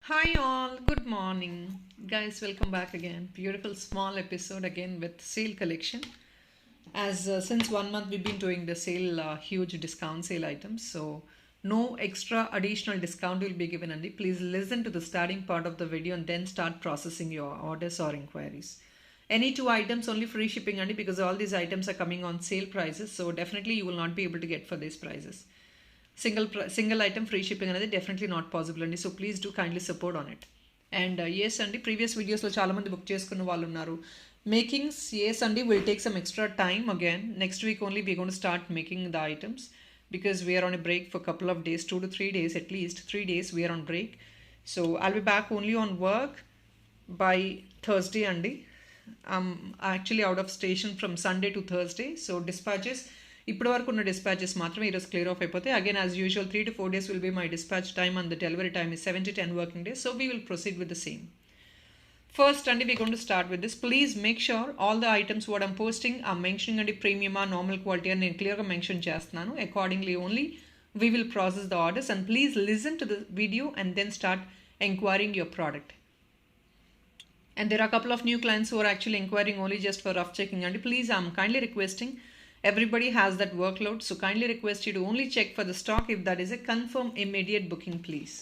Hi all, good morning. Guys, welcome back again. Beautiful small episode again with sale collection. As since 1 month we've been doing the sale huge discount sale items. So no extra additional discount will be given Andy. Please listen to the starting part of the video and then start processing your orders or inquiries. Any two items only free shipping Andy because all these items are coming on sale prices. So definitely you will not be able to get for these prices. Single item free shipping అనేది definitely not possible అండి. So please do kindly support on it. And yes అండి, previous వీడియోస్లో చాలామంది book చేసుకున్న వాళ్ళు ఉన్నారు. Makings yes అండి will take some extra time again. Next week only we gonna start making the items because we are on a break for a couple of days, 2 to 3 days, at least 3 days we are on break. So I'll be back only on work by Thursday andy. I'm actually out of station from Sunday to Thursday. So dispatches ఇప్పటి వరకు ఉన్న dispatches మాత్రమే ఈరోజు clear of అయిపోతాయి. Again as usual 3 to 4 days will be my dispatch time and the delivery time is 7 to 10 working days. So we will proceed with the same. First and we're going to start with this. Please make sure all the items what I'm posting are mentioning and premium or normal quality and నేను క్లియర్గా mention చేస్తున్నాను. Accordingly only we will process the orders and please listen to the video and then start inquiring your product. And there are a couple of new clients who are actually inquiring only just for rough checking and please I'm kindly requesting, everybody has that workload, so kindly request you to only check for the stock if that is a confirm immediate booking please.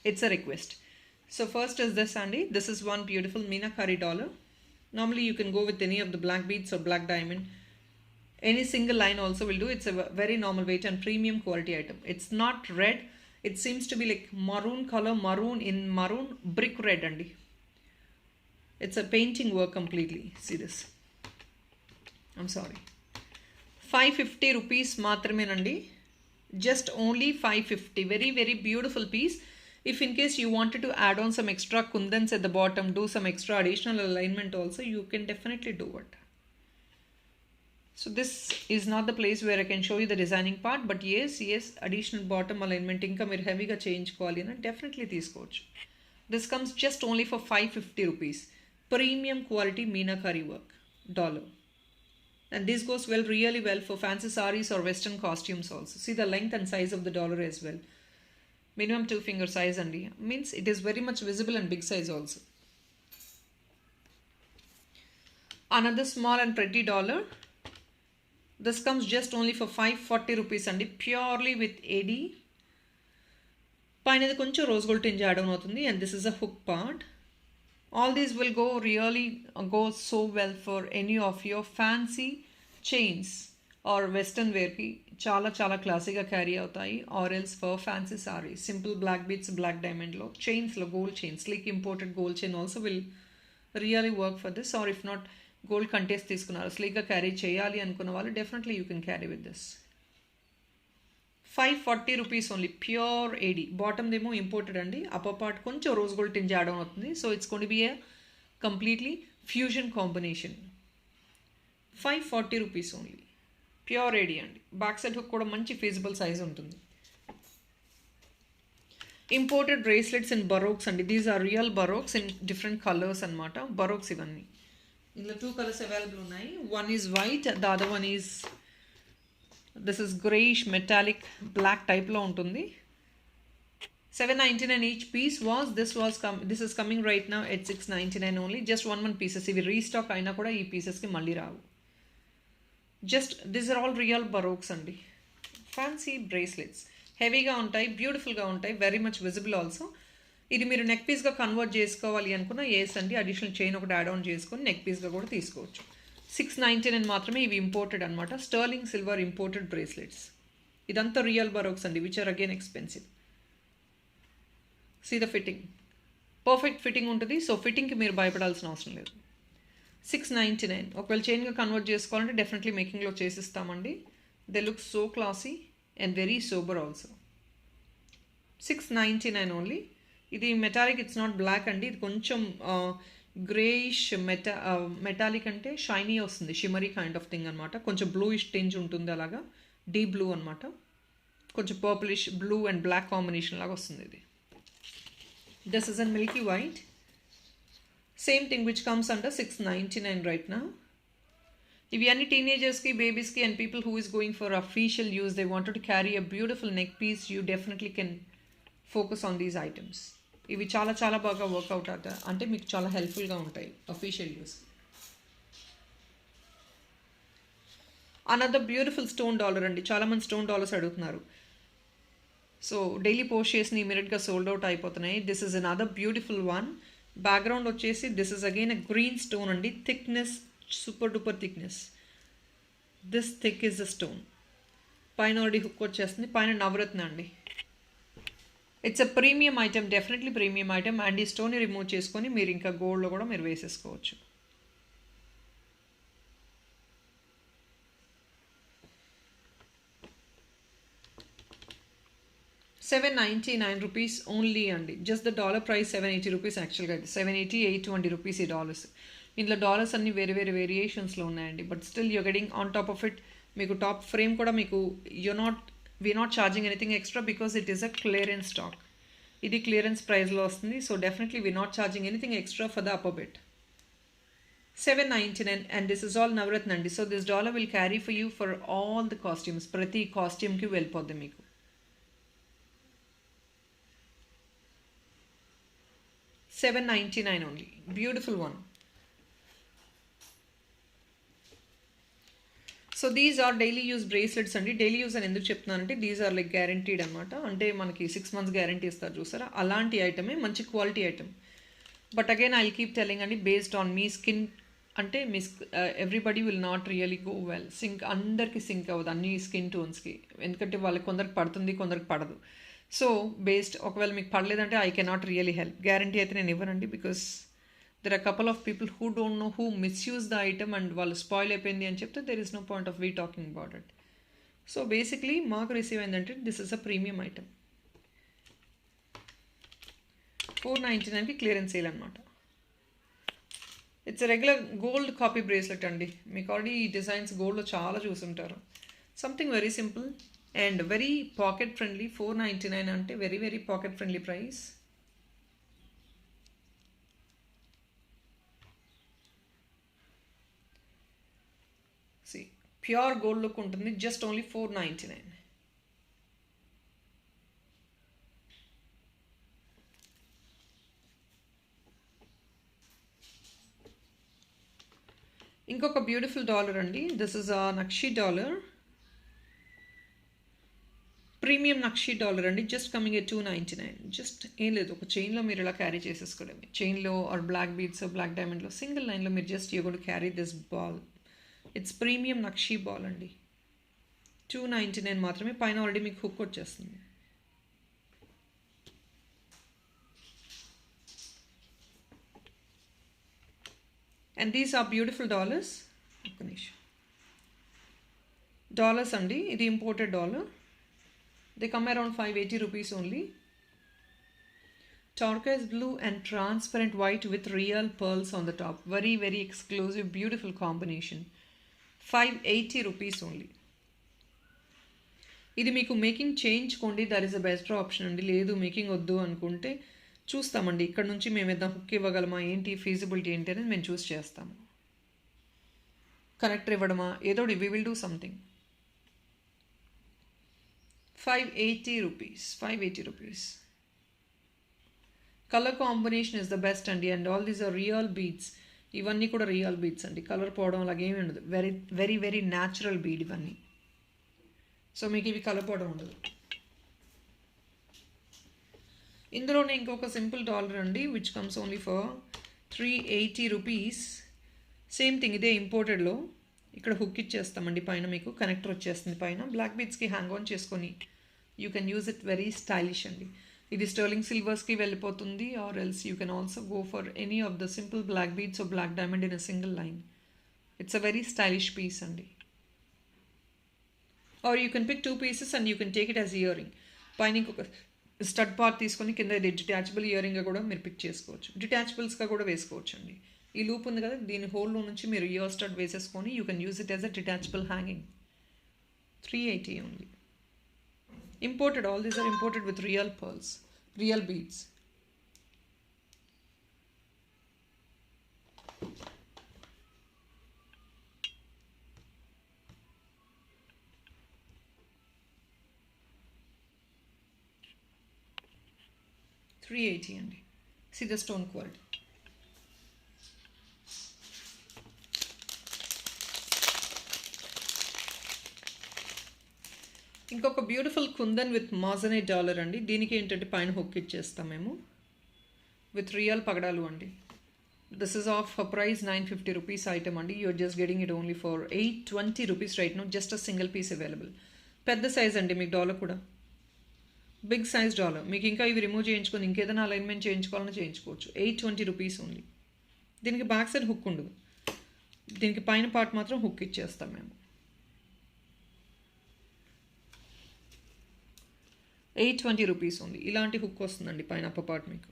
It's a request. So first is this Andy. This is one beautiful Meenakari dollar. Normally you can go with any of the black beads or black diamond. Any single line also will do. It's a very normal weight and premium quality item. It's not red. It seems to be like maroon color, maroon brick red Andy. It's a painting work completely. See this. I'm sorry. 550 rupees మాత్రమేనండి. Just only 550. Very very beautiful piece. If in case you wanted to add on some extra kundans at the bottom, do some extra additional alignment also, you can definitely do it. So this is not the place where I can show you the designing part, but yes additional bottom alignment ఇంకా మీరు హెవీగా చేయించుకోవాలి అని definitely తీసుకోవచ్చు. This comes just only for 550 rupees. Premium quality Meenakari work dollar. And this goes really well for fancy sarees or western costumes also. See the length and size of the dollar as well. Minimum 2 finger size and means it is very much visible and big size also. Another small and pretty dollar. This comes just only for 540 rupees and purely with AD. పైనది కొంచెం rose gold tinge add on అవుతుంది and this is a hook part. All these will go so well for any of your fancy chains or western wear ki చాలా క్లాసీగా carry అవుతాయి, or else for fancy sarees, simple black beads, black diamond lo chains lo gold chain, sleek imported gold chain also will really work for this. Or if not gold contest తీసుకున్నారు sleekగా carry చేయాలి అనుకున్న వాళ్ళు definitely you can carry with this. 540 rupees only, pure AD. Bottom demo imported అండి, upper part కొంచెం rose gold tinge add on అవుతుంది. So it's going to be a completely fusion combination. 540 rupees only, pure AD అండి. Back side hook కూడా మంచి feasible size ఉంటుంది. Imported bracelets in baroques అండి. These are real baroques in different colours అనమాట. Baroques ఇవన్నీ ఇందులో 2 colours available ఉన్నాయి. One is white, the other one is this is grayish metallic black type lo untundi. 799 each piece was this is coming right now at 699 only. Just one pieces ivi restock aina kuda ee pieces ki malli raavu. Just these are all real baroques andi. Fancy bracelets, heavy ga untayi, beautiful ga untayi, very much visible also. ఇది మీరు neck పీస్గా convert చేసుకోవాలి అనుకున్న ఎస్ అండి, additional chain ఒకటి add on చేసుకొని neck పీస్గా కూడా తీసుకోవచ్చు. 699 మాత్రమే. ఇవి ఇంపోర్టెడ్ అనమాట, స్టర్లింగ్ సిల్వర్ ఇంపోర్టెడ్ బ్రేస్లెట్స్. ఇదంతా రియల్ బరోక్స్ అండి, which are again expensive. See the fitting, perfect fitting ఉంటుంది. సో ఫిట్టింగ్కి మీరు భయపడాల్సిన అవసరం లేదు. 699. ఒకవేళ చైన్గా కన్వర్ట్ చేసుకోవాలంటే డెఫినెట్లీ మేకింగ్లో చేసిస్తామండి. They look so classy and very sober also. 699 only. ఇది మెటాలిక్, ఇట్స్ నాట్ బ్లాక్ అండి. ఇది కొంచెం గ్రేయిష్ మెటాలిక్ అంటే షైనీ వస్తుంది, షిమరీ కైండ్ ఆఫ్ థింగ్ అనమాట. కొంచెం బ్లూయిష్ టింజ్ ఉంటుంది, అలాగా డీప్ బ్లూ అనమాట. కొంచెం purplish blue and black combination లాగా వస్తుంది ఇది. This is an milky white, same thing which comes under 699 right now. ఇవి అన్ని టీనేజర్స్కి, బేబీస్కి and people who is going for official use, they wanted to carry a beautiful neck piece, you definitely can focus on these items. ఇవి చాలా చాలా బాగా work out అవుతాయి, అంటే మీకు చాలా హెల్ప్ఫుల్గా ఉంటాయి official use. Another beautiful stone dollar అండి. చాలామంది స్టోన్ డాలర్స్ అడుగుతున్నారు. సో డైలీ పోస్ట్ చేసిన ఇమీడియట్గా సోల్డ్ అవుట్ అయిపోతున్నాయి. This is another beautiful one. Background వచ్చేసి this is again a green stone అండి. Thickness super duper thickness. This thick is a stone. పైన already hook వచ్చేస్తుంది. పైన నవరత్న అండి. It's a premium item, definitely premium item. And ఈ స్టోన్ని remove చేసుకొని మీరు ఇంకా గోల్డ్లో కూడా మీరు వేసేసుకోవచ్చు. ₹799 ఓన్లీ అండి. జస్ట్ ద డాలర్ ప్రైస్ ₹780 యాక్చువల్గా. అయితే 780, ₹820 ఈ డాలర్స్. ఇందులో డాలర్స్ అన్ని వేరే వేరే వేరియేషన్స్లో ఉన్నాయండి. But still you getting on top of it మీకు టాప్ ఫ్రేమ్ కూడా మీకు we're not charging anything extra because it is a clearance stock. ఇది క్లియరెన్స్ ప్రైస్లో వస్తుంది. So definitely we're not charging anything extra for the upper bit. 799 and this is all navaratna అండి. So this dollar will carry for you for all the costumes. ప్రతి కాస్ట్యూమ్కి వెళ్ళిపోద్ది మీకు. $799 only. Beautiful one. So these are daily use bracelets అండి. Daily use అని ఎందుకు చెప్తున్నానంటే these are like guaranteed అనమాట. అంటే మనకి 6 months గ్యారంటీ ఇస్తారు చూసారా, అలాంటి ఐటమే, మంచి quality item. But again I keep telling అండి, బేస్డ్ ఆన్ మీ స్కిన్. అంటే మీ everybody will not really go well. Sync అందరికి సింక్ అవ్వదు అన్ని స్కిన్ టోన్స్కి. ఎందుకంటే వాళ్ళకి కొందరికి పడుతుంది, కొందరికి పడదు. సో బేస్డ్ ఒకవేళ మీకు పడలేదంటే I cannot really help. Guarantee అయితే నేను ఇవ్వనండి. Because there are couple of people who don't know, who misuse the item and వాళ్ళు స్పాయిల్ అయిపోయింది అని చెప్తే there is no point of we talking about it. So basically మాకు receive అయిందంటే this is a premium item. 499కి clearance sale అనమాట. It's regular gold copy bracelet అండి. మీకు ఆల్రెడీ ఈ డిజైన్స్ గోల్డ్లో చాలా చూసుంటారు. Something very simple and very pocket friendly. 499 అంటే very very pocket friendly price. See pure gold look ఉంటుంది. Just only 499. ఇంకొక బ్యూటిఫుల్ డాలర్ అండి. This is a nakshi dollar. Premium nakshi dollar అండి. Just coming at 299. జస్ట్ ఏం లేదు, ఒక చైన్లో మీరు ఇలా క్యారీ చేసేసుకోవడమే. చైన్లో ఆర్ బ్లాక్ బీడ్స్, బ్లాక్ డైమండ్లో సింగిల్ లైన్లో మీరు just you got carry this ball. It's premium nakshi ball అండి. 299 మాత్రమే. పైన ఆల్రెడీ మీకు హుక్ వచ్చేస్తుంది. And these are beautiful dollars. ఒక్క నిమిషం. డాలర్స్ అండి, ఇది imported dollar. They come around ₹580 only. Turquoise blue and transparent white with real pearls on the top. Very very exclusive, beautiful combination. ₹580 only. ఇది మీకు making చేయించుకోండి, that is the best option అండి. లేదు making వద్దు అనుకుంటే చూస్తామండి. ఇక్కడ నుంచి మేము ఏదైనా హుక్ ఇవ్వగలమా, ఏంటి ఫీజిబిలిటీ ఏంటి అనేది మేము చూస్ చేస్తాము. కనెక్టర్ ఇవ్వడమా, ఏదో we will do something. ₹580. Colour combination is the best అండి. And all these are real beads. ఇవన్నీ కూడా రియల్ బీడ్స్ అండి. కలర్ పోవడం అలాగేమీ ఉండదు. Very very very natural bead ఇవన్నీ. సో మీకు ఇవి కలర్ పోవడం ఉండదు. ఇందులోనే ఇంకొక సింపుల్ డాలర్ అండి, which comes only for ₹380. Same thing, ఇదే ఇంపోర్టెడ్లో. ఇక్కడ హుక్ ఇచ్చేస్తామండి, పైన మీకు కనెక్టర్ వచ్చేస్తుంది. పైన బ్లాక్ బీడ్స్కి హ్యాంగ్ ఆన్ చేసుకొని you can use it. Very stylish అండి. ఇది స్టర్లింగ్ సిల్వర్స్కి వెళ్ళిపోతుంది. Or else you can also go for any of the simple black beads or black diamond in a single line. It's a very stylish piece అండి. Or you can pick 2 pieces and you can take it as earring. పైన ఇంకొక stud part తీసుకొని కింద ఇది detachable year రింగ్గా కూడా మీరు pick చేసుకోవచ్చు. డిటాచబుల్స్గా కూడా వేసుకోవచ్చు అండి. ఈ లూప్ ఉంది కదా, దీని హోల్లో నుంచి మీరు ఇయర్ స్టడ్ వేసేసుకొని you can use it as a detachable hanging. 380 only. Imported, all these are imported with real pearls, real beads. 380 అండి. See the stone quality. ఇంకొక బ్యూటిఫుల్ కుందన్ విత్ మాజనైట్ డాలర్ అండి. దీనికి ఏంటంటే పైన హుక్ ఇచ్చేస్తాం మేము విత్ రియల్ పగడాలు అండి. This is of price 950 rupees item అండి. You're just getting it only for 820 rupees right now. Just a single piece available. పెద్ద సైజ్ అండి మీకు డాలర్ కూడా, బిగ్ సైజ్ డాలర్. మీకు ఇంకా ఇవి రిమూవ్ చేయించుకొని ఇంకేదైనా అలైన్మెంట్ చేయించుకోవాలని చేయించుకోవచ్చు. 820 రూపీస్ ఓన్లీ. దీనికి బ్యాక్ సైడ్ హుక్ ఉండదు, దీనికి పైన పార్ట్ మాత్రం హుక్ ఇచ్చేస్తాం మేము. 820 రూపీస్ ఓన్లీ. ఇలాంటి హుక్ వస్తుందండి పైన అప్పర్ పార్ట్ మీకు.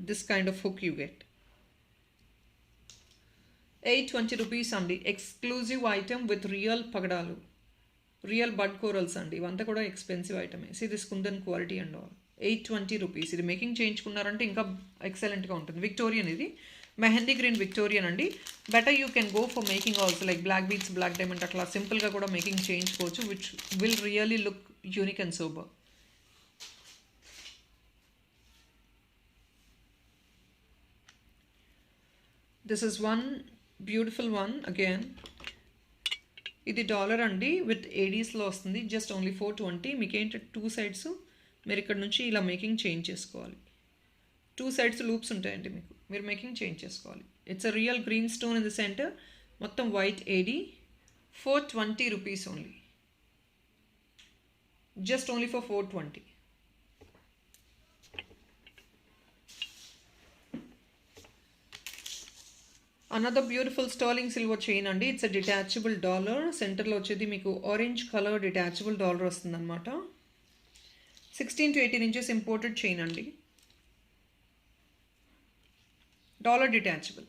This kind of hook you get. 820 rupees అండి. ఎక్స్క్లూజివ్ ఐటమ్ విత్ రియల్ పగడాలు, రియల్ బడ్ కోరల్స్ అండి. ఇవంతా కూడా ఎక్స్పెన్సివ్ ఐటమే. See this kundan quality and all. 820 rupees. ఇది మేకింగ్ చేయించుకున్నారంటే ఇంకా ఎక్సలెంట్గా ఉంటుంది. విక్టోరియన్ ఇది, మెహందీ గ్రీన్ విక్టోరియన్ అండి. Better you can go for making also like black beads, black diamond అట్లా సింపుల్గా కూడా మేకింగ్ చేయించుకోవచ్చు, which will really look unique and sober. This is one beautiful one again. ఇది డాలర్ అండి విత్ ఏడీస్లో వస్తుంది. Just only 420. మీకు ఏంటంటే 2 సైడ్స్ మీరు ఇక్కడ నుంచి ఇలా మేకింగ్ చేంజ్ చేసుకోవాలి. 2 సైడ్స్ లూప్స్ ఉంటాయండి మీకు, మీరు మేకింగ్ చేంజ్ చేసుకోవాలి. It's a real green stone in the centre, మొత్తం white AD. 420 rupees only. Just only for 420. Another beautiful sterling silver chain అండి. It's a detachable dollar. సెంటర్లో వచ్చేది మీకు ఆరెంజ్ కలర్ డిటాచబుల్ డాలర్ వస్తుంది అనమాట. 16 to 18 ఇంచెస్ ఇంపోర్టెడ్ చైన్ అండి. Dollar detachable.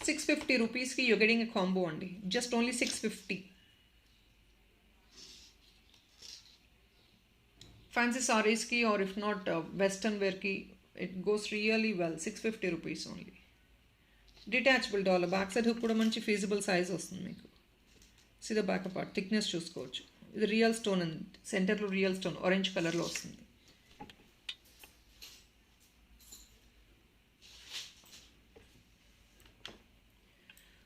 $650 రూపీస్కి you getting a combo అండి. Just only 650. ఫ్యాన్సీ సారీస్కి ఆర్ ఇఫ్ నాట్ వెస్టర్న్ వేర్కి it goes really well. 650 rupees only. Detachable dollar. Back side hook కూడా మంచి feasible size వస్తుంది మీకు. సీదా బ్యాక్ పార్ట్ థిక్నెస్ చూసుకోవచ్చు. ఇది రియల్ స్టోన్ అండి. సెంటర్లో రియల్ స్టోన్ ఆరెంజ్ కలర్లో వస్తుంది.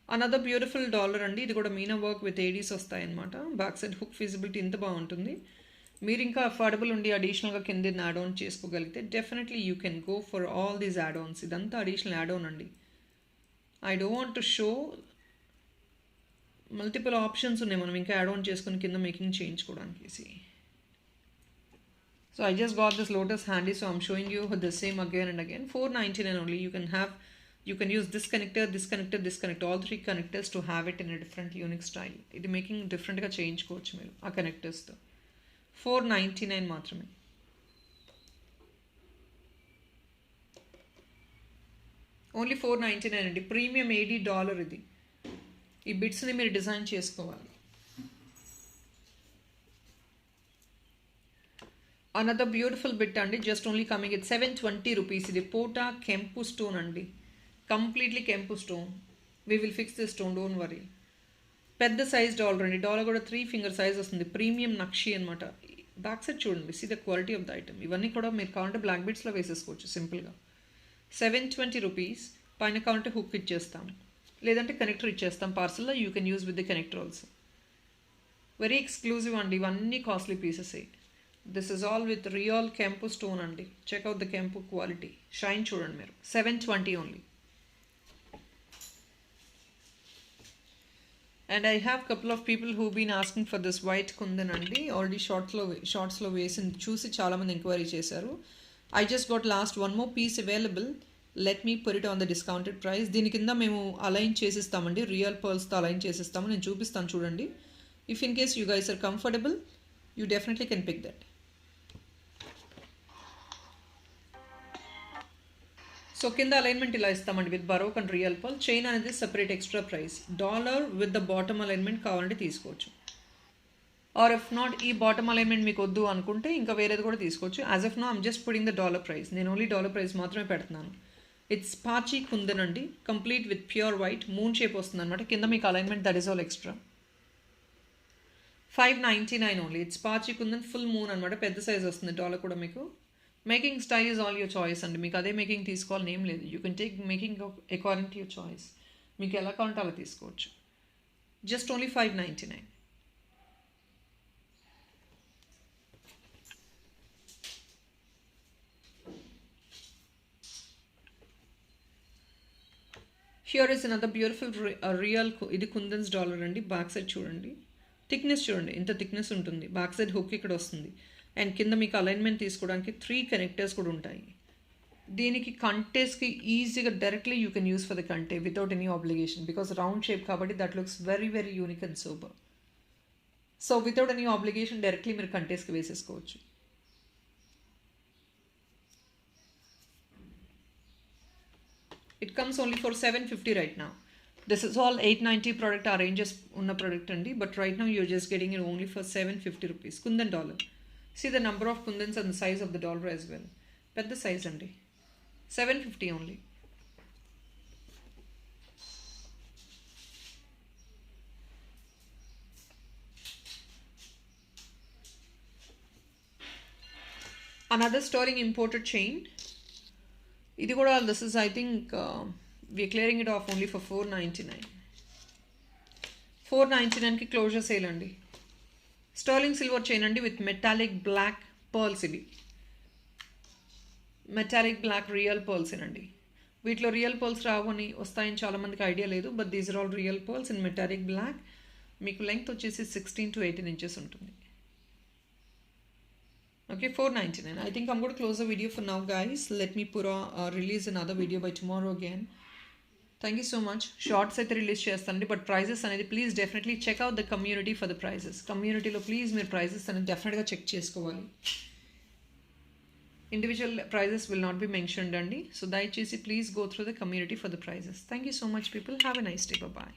అనదర్ బ్యూటిఫుల్ డాలర్ అండి. ఇది కూడా మీనా వర్క్ విత్ ఏడీస్ వస్తాయి అనమాట. బ్యాక్ సైడ్ హుక్ ఫీజిబిలిటీ ఇంత బాగుంటుంది. మీరు ఇంకా అఫోర్డబుల్ ఉండి అడిషనల్గా కింద యాడ్ ఆన్ చేసుకోగలిగితే definitely you can go for all these add ons. ఇదంతా అడిషనల్ యాడ్ ఆన్ అండి. I don't want to show, multiple options ఉన్నాయి మనం ఇంకా యాడ్ ఆన్ చేసుకుని కింద మేకింగ్ చేయించుకోవడానికి. So I just got this lotus handy, so I'm showing you the same again and again. 499 only. You can use this connector, this connector, this connector, all 3 connectors to have it in a different unique style. ఇది making డిఫరెంట్గా చేయించుకోవచ్చు మీరు ఆ కనెక్టర్స్తో. 499 మాత్రమే. Only 499 అండి. Premium $80 ఇది. ఈ బిట్స్ని మీరు డిజైన్ చేసుకోవాలి. అనదర్ బ్యూటిఫుల్ బిట్ అండి. Just only coming it 720 rupees. ఇది పోటా కెంపు స్టోన్ అండి. కంప్లీట్లీ కెంపు stone. We will fix this stone, don't worry. పెద్ద సైజ్ డాలర్ అండి. డాలర్ కూడా 3 ఫింగర్ సైజ్ వస్తుంది. ప్రీమియం నక్షి అనమాట. బ్యాక్ సైడ్ చూడండి. See the quality of the item. ఇవన్నీ కూడా మీరు కావాలంటే బ్లాక్ బీట్స్లో వేసేసుకోవచ్చు సింపుల్గా. 720 రూపీస్. పైన కావాలంటే హుక్ ఇచ్చేస్తాం, లేదంటే కనెక్టర్ ఇచ్చేస్తాం పార్సల్లో. You can use with the connector also. Very exclusive అండి. ఇవన్నీ costly pieces. This is all with real కెంపు స్టోన్ అండి. చెక్అవుట్ ద కెంపు క్వాలిటీ. షైన్ చూడండి మీరు. 720 only. And I have couple of people who been asking for this white kundan అండి. Already షార్ట్స్లో వేసి చూసి చాలామంది ఎంక్వైరీ చేశారు. I just got last one more piece available. Let me put it on the discounted price. దీని కింద మేము align చేసిస్తామండి. రియల్ పర్ల్స్తో అలైన్ చేసిస్తాము. నేను చూపిస్తాను చూడండి. If in case you guys are comfortable, you definitely can pick that. So కింద అలైన్మెంట్ ఇలా ఇస్తామండి with baroque and real pearl. Chain అనేది separate extra price. Dollar with the bottom alignment కావాలంటే తీసుకోవచ్చు. ఆర్ ఇఫ్ నాట్ ఈ bottom alignment మీకు వద్దు అనుకుంటే ఇంకా వేరేది కూడా తీసుకోవచ్చు. As of now I'm just putting the dollar price. నేను ఓన్లీ డాలర్ ప్రైస్ మాత్రమే పెడుతున్నాను. ఇట్స్ పాచీ కుందన్ అండి. Complete with pure white moon shape వస్తుంది అనమాట. కింద మీకు alignment that is all extra. $599 only. It's పాచి కుందన్ ఫుల్ మూన్ అనమాట. పెద్ద సైజ్ వస్తుంది డాలర్ కూడా మీకు. Making style is all your choice అండి. మీకు అదే మేకింగ్ తీసుకోవాలని ఏం లేదు. You can take making according to your choice. మీకు ఎలా కావాలంటే అలా తీసుకోవచ్చు. Just only $599. Here is another beautiful real ఇది కుందన్స్ డాలర్ అండి. బ్యాక్ సైడ్ చూడండి, థిక్నెస్ చూడండి, ఇంత థిక్నెస్ ఉంటుంది. బ్యాక్ సైడ్ హుక్ ఇక్కడ వస్తుంది. అండ్ కింద మీకు అలైన్మెంట్ తీసుకోవడానికి 3 కనెక్టర్స్ కూడా ఉంటాయి. దీనికి కంటేస్కి ఈజీగా directly you can use for the కంటే without any obligation, because round shape కాబట్టి that looks very very unique and super. So without any obligation directly మీరు కంటేస్కి వేసేసుకోవచ్చు. It comes only for $750 right now. This is all $890 product, our ranges unna product andi, but right now you're just getting it only for $750. Kundan dollar. See the number of kundans and the size of the dollar as well. Pedda size andi. $750 only. Another sterling imported chain. ఇది కూడా this is I think we're clearing it off only for $499. $499కి closure sale అండి. Sterling silver chain అండి with metallic black pearls. ఇవి metallic black real pearls అండి. వీటిలో real pearls రావని వస్తాయని చాలామందికి ఐడియా లేదు, but these are all real pearls in metallic black. మీకు లెంగ్త్ వచ్చేసి 16 to 18 inches ఉంటుంది. Okay, $499. I think I'm going to close the video for now, guys. Let me release another video by tomorrow again. Thank you so much. Shorts అయితే release చేస్తానండి, but prizes అనేది please definitely check out the community for the prizes. కమ్యూనిటీలో please మీరు prizes అనేది డెఫినెట్గా check చేసుకోవాలి. Individual prizes will not be mentioned అండి. So దయచేసి please go through the community for the prizes. Thank you so much people. Have a nice day. Bye.